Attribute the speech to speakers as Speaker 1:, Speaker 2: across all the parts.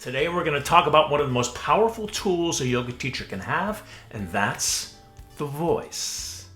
Speaker 1: Today we're going to talk about one of the most powerful tools a yoga teacher can have, and that's the voice.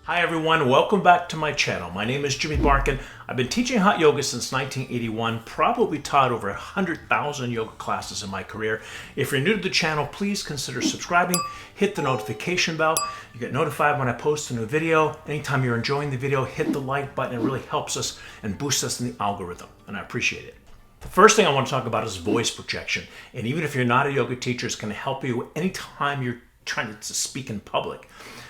Speaker 1: Hi everyone, welcome back to my channel. My name is Jimmy Barkan. I've been teaching hot yoga since 1981, probably taught over 100,000 yoga classes in my career. If you're new to the channel, please consider subscribing, hit the notification bell. You get notified when I post a new video. Anytime you're enjoying the video, hit the like button. It really helps us and boosts us in the algorithm, and I appreciate it. The first thing I want to talk about is voice projection. And even if you're not a yoga teacher, it's going to help you anytime you're trying to speak in public.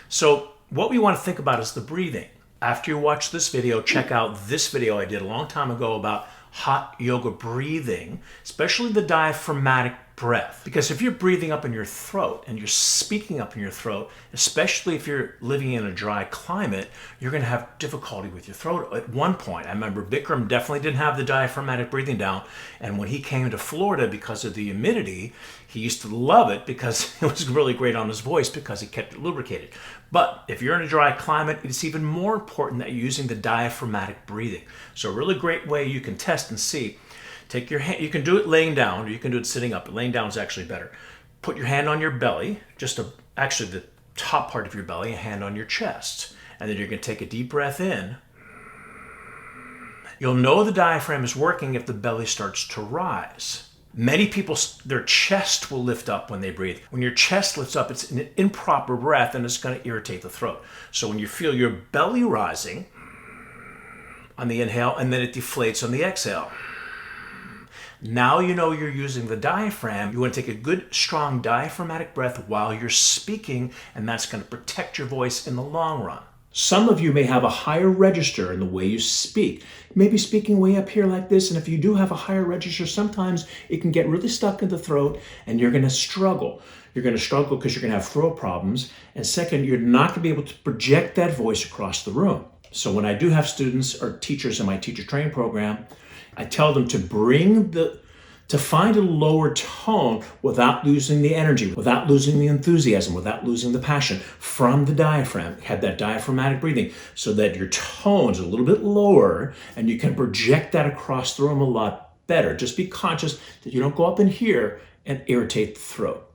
Speaker 1: So what we want to think about is the breathing. After you watch this video, check out this video I did a long time ago about hot yoga breathing, especially the diaphragmatic breath. Because if you're breathing up in your throat and you're speaking up in your throat, especially if you're living in a dry climate, you're going to have difficulty with your throat. At one point, I remember Bikram definitely didn't have the diaphragmatic breathing down, and when he came to Florida because of the humidity, he used to love it because it was really great on his voice because he kept it lubricated. But if you're in a dry climate, it's even more important that you're using the diaphragmatic breathing. So a really great way you can test and see. Take your hand, you can do it laying down or you can do it sitting up. Laying down is actually better. Put your hand on your belly, actually the top part of your belly, a hand on your chest. And then you're going to take a deep breath in. You'll know the diaphragm is working if the belly starts to rise. Many people, their chest will lift up when they breathe. When your chest lifts up, it's an improper breath and it's going to irritate the throat. So when you feel your belly rising on the inhale and then it deflates on the exhale. Now you know you're using the diaphragm. You want to take a good, strong diaphragmatic breath while you're speaking, and that's going to protect your voice in the long run. Some of you may have a higher register in the way you speak. You may be speaking way up here like this, and if you do have a higher register, sometimes it can get really stuck in the throat, and you're going to struggle. You're going to struggle because you're going to have throat problems, and second, you're not going to be able to project that voice across the room. So when I do have students or teachers in my teacher training program, I tell them to find a lower tone without losing the energy, without losing the enthusiasm, without losing the passion from the diaphragm. Have that diaphragmatic breathing so that your tone's a little bit lower and you can project that across the room a lot better. Just be conscious that you don't go up in here and irritate the throat.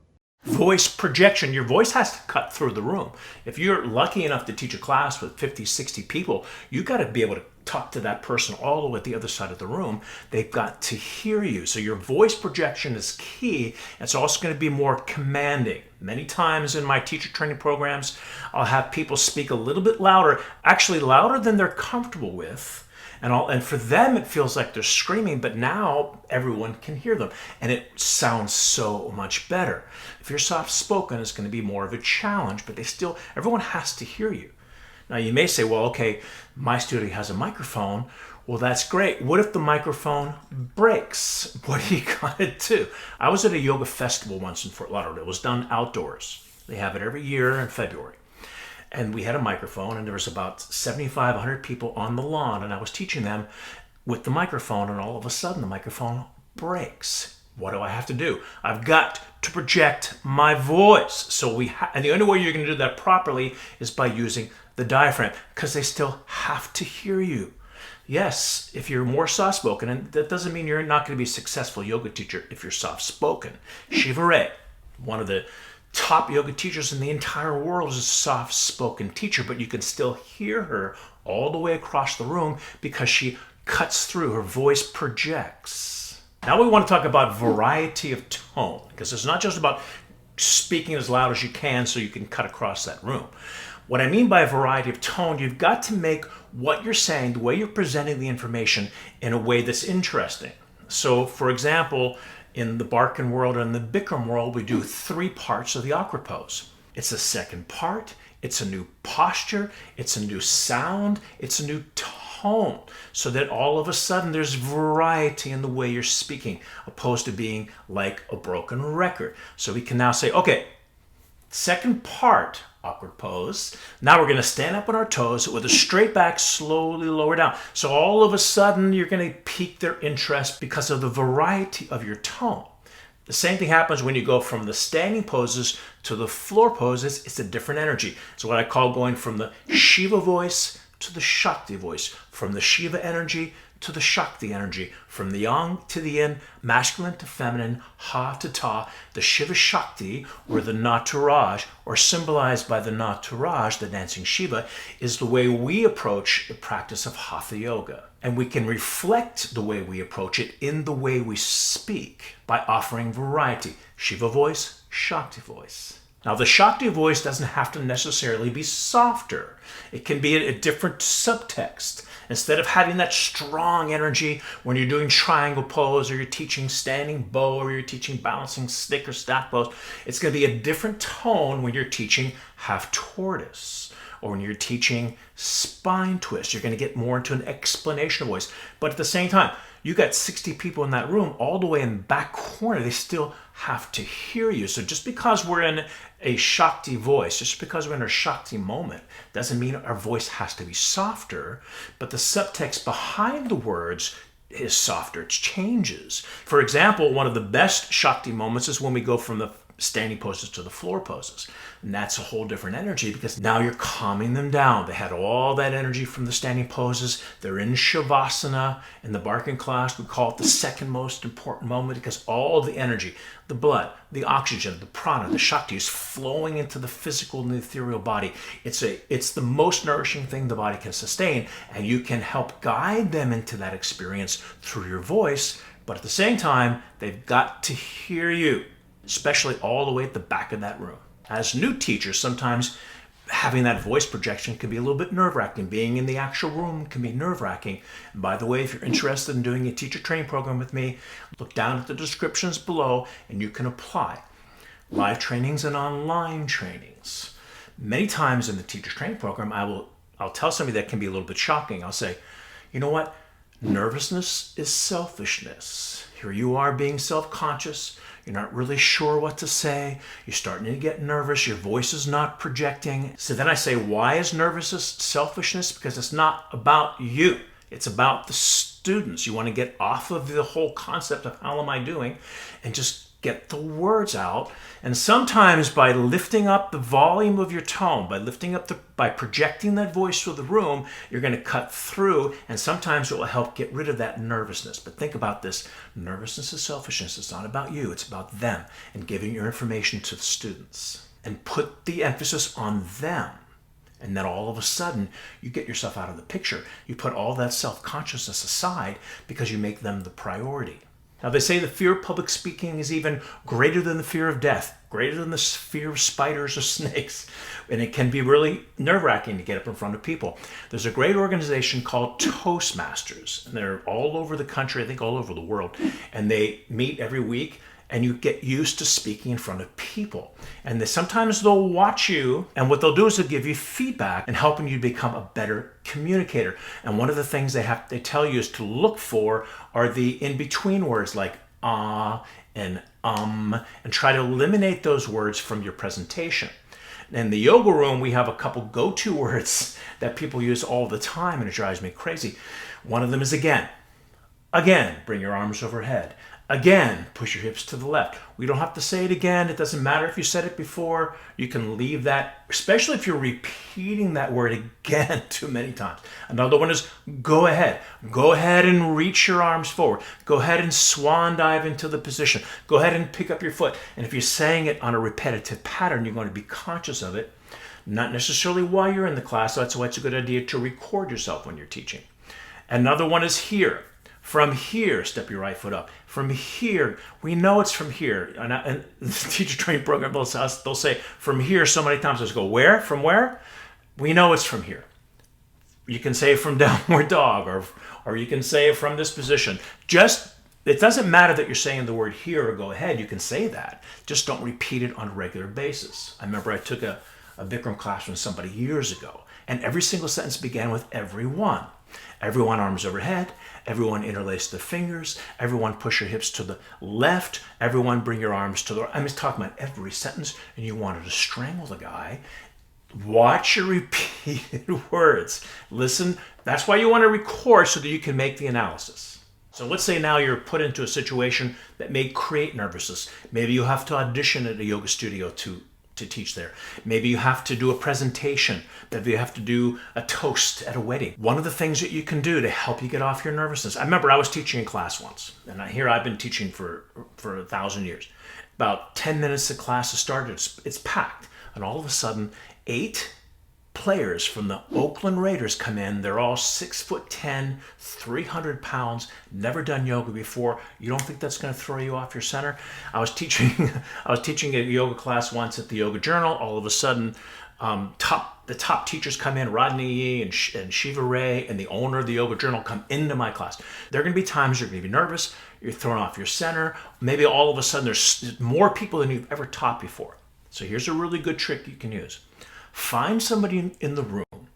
Speaker 1: Voice projection, your voice has to cut through the room. If you're lucky enough to teach a class with 50, 60 people, you got to be able to talk to that person all the way at the other side of the room. They've got to hear you. So your voice projection is key. It's also going to be more commanding. Many times in my teacher training programs, I'll have people speak a little bit louder, actually louder than they're comfortable with. And for them, it feels like they're screaming, but now everyone can hear them. And it sounds so much better. If you're soft-spoken, it's going to be more of a challenge, but everyone has to hear you. Now, you may say, well, okay, my studio has a microphone. Well, that's great. What if the microphone breaks? What do you got to do? I was at a yoga festival once in Fort Lauderdale. It was done outdoors. They have it every year in February. And we had a microphone, and there was about 7,500 people on the lawn, and I was teaching them with the microphone, and all of a sudden the microphone breaks. What do I have to do? I've got to project my voice. And the only way you're going to do that properly is by using the diaphragm, because they still have to hear you. Yes, if you're more soft-spoken, and that doesn't mean you're not going to be a successful yoga teacher if you're soft-spoken. Shiva Ray, one of the top yoga teachers in the entire world, is a soft-spoken teacher, but you can still hear her all the way across the room because she cuts through, her voice projects. Now we want to talk about variety of tone, because it's not just about speaking as loud as you can so you can cut across that room. What I mean by variety of tone, you've got to make what you're saying, the way you're presenting the information, in a way that's interesting. So, for example, in the Barkan world and the Bikram world, we do 3 parts of the awkward pose. It's a second part, it's a new posture, it's a new sound, it's a new tone, so that all of a sudden there's variety in the way you're speaking, opposed to being like a broken record. So we can now say, okay, second part, awkward pose. Now we're going to stand up on our toes with a straight back, slowly lower down. So all of a sudden you're going to pique their interest because of the variety of your tone. The same thing happens when you go from the standing poses to the floor poses. It's a different energy. It's what I call going from the Shiva voice to the Shakti voice, from the Shiva energy to the Shakti energy, from the yang to the yin, masculine to feminine, ha to ta. The Shiva Shakti, or the Nataraj, or symbolized by the Nataraj, the dancing Shiva, is the way we approach the practice of Hatha Yoga. And we can reflect the way we approach it in the way we speak by offering variety. Shiva voice, Shakti voice. Now, the Shakti voice doesn't have to necessarily be softer. It can be a different subtext. Instead of having that strong energy when you're doing triangle pose, or you're teaching standing bow, or you're teaching balancing stick or staff pose, it's going to be a different tone when you're teaching half tortoise, or when you're teaching spine twist. You're going to get more into an explanation voice. But at the same time, you got 60 people in that room all the way in the back corner. They still have to hear you. So just because we're in a Shakti voice, just because we're in a Shakti moment, doesn't mean our voice has to be softer, but the subtext behind the words is softer. It changes. For example, one of the best Shakti moments is when we go from the standing poses to the floor poses. And that's a whole different energy, because now you're calming them down. They had all that energy from the standing poses. They're in Shavasana. In the Barkan class, we call it the second most important moment, because all the energy, the blood, the oxygen, the prana, the Shakti is flowing into the physical and the ethereal body. It's the most nourishing thing the body can sustain, and you can help guide them into that experience through your voice. But at the same time, they've got to hear you, especially all the way at the back of that room. As new teachers, sometimes having that voice projection can be a little bit nerve-wracking. Being in the actual room can be nerve-wracking. And by the way, if you're interested in doing a teacher training program with me, look down at the descriptions below and you can apply. Live trainings and online trainings. Many times in the teacher training program, I'll tell somebody that can be a little bit shocking. I'll say, you know what? Nervousness is selfishness. Here you are being self-conscious. You're not really sure what to say. You're starting to get nervous. Your voice is not projecting. So then I say, why is nervousness selfishness? Because it's not about you. It's about the students. You want to get off of the whole concept of how am I doing and just get the words out. And sometimes by lifting up the volume of your tone, by projecting that voice through the room, you're going to cut through, and sometimes it will help get rid of that nervousness. But think about this. Nervousness is selfishness. It's not about you. It's about them, and giving your information to the students. And put the emphasis on them. And then all of a sudden, you get yourself out of the picture. You put all that self-consciousness aside because you make them the priority. Now, they say the fear of public speaking is even greater than the fear of death, greater than the fear of spiders or snakes. And it can be really nerve-wracking to get up in front of people. There's a great organization called Toastmasters, and they're all over the country, I think all over the world. And they meet every week, and you get used to speaking in front of people. And sometimes they'll watch you, and what they'll do is they'll give you feedback and helping you become a better communicator. And one of the things they tell you is to look for are the in-between words like and try to eliminate those words from your presentation. In the yoga room, we have a couple go-to words that people use all the time, and it drives me crazy. One of them is again. Again, bring your arms overhead. Again, push your hips to the left. We don't have to say it again. It doesn't matter if you said it before. You can leave that, especially if you're repeating that word again too many times. Another one is go ahead. Go ahead and reach your arms forward. Go ahead and swan dive into the position. Go ahead and pick up your foot. And if you're saying it on a repetitive pattern, you're going to be conscious of it. Not necessarily while you're in the class. So that's why it's a good idea to record yourself when you're teaching. Another one is here. From here, step your right foot up. From here, we know it's from here. And the teacher training program, they'll say from here so many times. Let's go, where? From where? We know it's from here. You can say from downward dog, or you can say from this position. It doesn't matter that you're saying the word here or go ahead. You can say that. Just don't repeat it on a regular basis. I remember I took a Bikram class from somebody years ago, and every single sentence began with everyone. Everyone arms overhead. Everyone interlace the fingers. Everyone push your hips to the left. Everyone bring your arms to the right. I'm just talking about every sentence, and you wanted to strangle the guy. Watch your repeated words. Listen. That's why you want to record so that you can make the analysis. So let's say now you're put into a situation that may create nervousness. Maybe you have to audition at a yoga studio to to teach there. Maybe you have to do a presentation. Maybe you have to do a toast at a wedding. One of the things that you can do to help you get off your nervousness. I remember I was teaching in class once, and here I've been teaching for 1,000 years. About 10 minutes the class has started, it's packed, and all of a sudden 8 players from the Oakland Raiders come in. They're all 6'10", 300 pounds, never done yoga before. You don't think that's going to throw you off your center? I was teaching a yoga class once at the Yoga Journal. All of a sudden, the top teachers come in, Rodney Yee and Shiva Ray and the owner of the Yoga Journal come into my class. There are going to be times you're going to be nervous, you're thrown off your center. Maybe all of a sudden there's more people than you've ever taught before. So here's a really good trick you can use. Find somebody in the room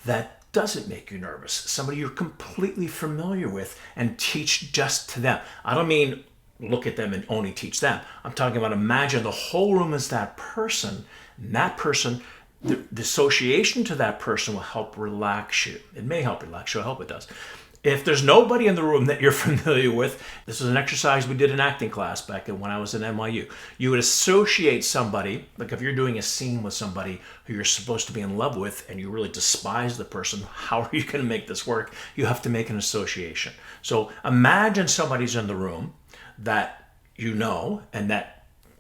Speaker 1: that doesn't make you nervous, somebody you're completely familiar with, and teach just to them. I don't mean look at them and only teach them. I'm talking about imagine the whole room is that person, and that person, the dissociation to that person will help relax you. It may help relax you. I hope it does. If there's nobody in the room that you're familiar with, this is an exercise we did in acting class back when I was at NYU. You would associate somebody, like if you're doing a scene with somebody who you're supposed to be in love with and you really despise the person, how are you going to make this work? You have to make an association. So imagine somebody's in the room that you know and that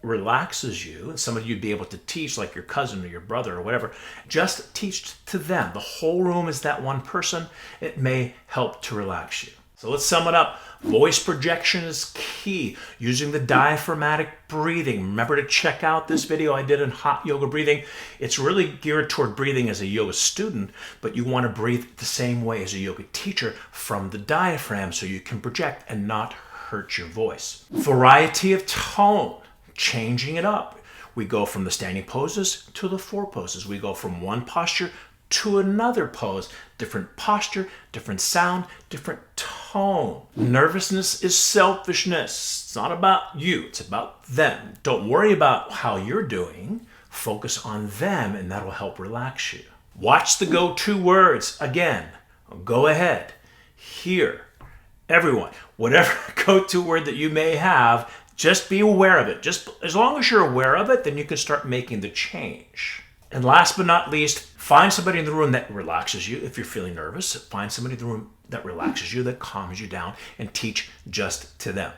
Speaker 1: relaxes you, and somebody you'd be able to teach, like your cousin or your brother or whatever. Just teach to them. The whole room is that one person. It may help to relax you. So let's sum it up. Voice projection is key. Using the diaphragmatic breathing. Remember to check out this video I did on hot yoga breathing. It's really geared toward breathing as a yoga student, but you want to breathe the same way as a yoga teacher from the diaphragm so you can project and not hurt your voice. Variety of tone. Changing it up. We go from the standing poses to the 4 poses. We go from one posture to another pose. Different posture, different sound, different tone. Nervousness is selfishness. It's not about you. It's about them. Don't worry about how you're doing. Focus on them, and that'll help relax you. Watch the go-to words. Again, go ahead. Here. Everyone. Whatever go-to word that you may have, just be aware of it. Just as long as you're aware of it, then you can start making the change. And last but not least, find somebody in the room that relaxes you. If you're feeling nervous, find somebody in the room that relaxes you, that calms you down, and teach just to them.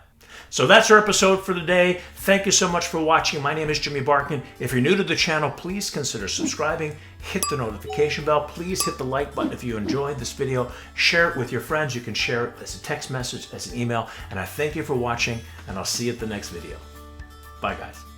Speaker 1: So that's our episode for today. Thank you so much for watching. My name is Jimmy Barkan. If you're new to the channel, please consider subscribing. Hit the notification bell. Please hit the like button if you enjoyed this video. Share it with your friends. You can share it as a text message, as an email. And I thank you for watching, and I'll see you at the next video. Bye, guys.